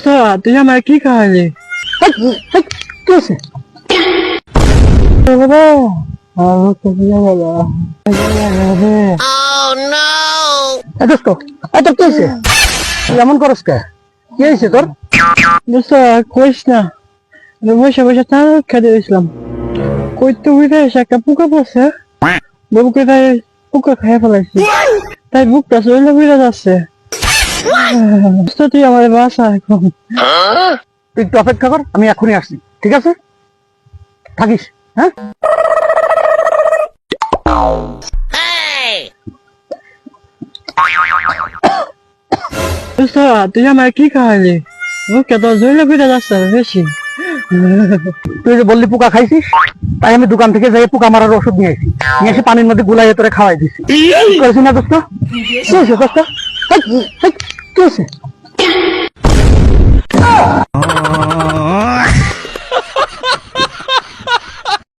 দোস্ত তুই আমার কি খাওয়ালি? কি হয়েছে? বাবা বাবা দোস্ত তোর কি হয়েছে? তুই এমন করস কে? কি হয়েছে তোর? দোস্ত কইস না, বসে বসে চা খেতে দিয়েছিলাম, কইতে উঠে এসে একটা পোকা পড়ছে, বাবুকে তাই পোকা খেয়ে ফেলাইছি, তাই বুকটা চলে বুঝে যাচ্ছে। দোস্ত তুই আমার বাসা এখন। তুই একটু অপেক্ষা কর, আমি এখনই আসছি, ঠিক আছে? থাকিস, হ্যাঁ? দোস্ত তুই আমার কি খাওয়ালি? বুকটা তো জলে বুঝে যাচ্ছে বেশি। তুই যে বললি পোকা খাইছিস, তাই আমি দোকান থেকে যাই পোকা মারার ওষুধ নিয়ে আসি, নিয়ে এসে পানির মধ্যে গুলাইয়ে তোরে খাওয়াই দিছি। করেছি না দোস্ত? কি হয়েছে দোস্ত? কি হয়েছে?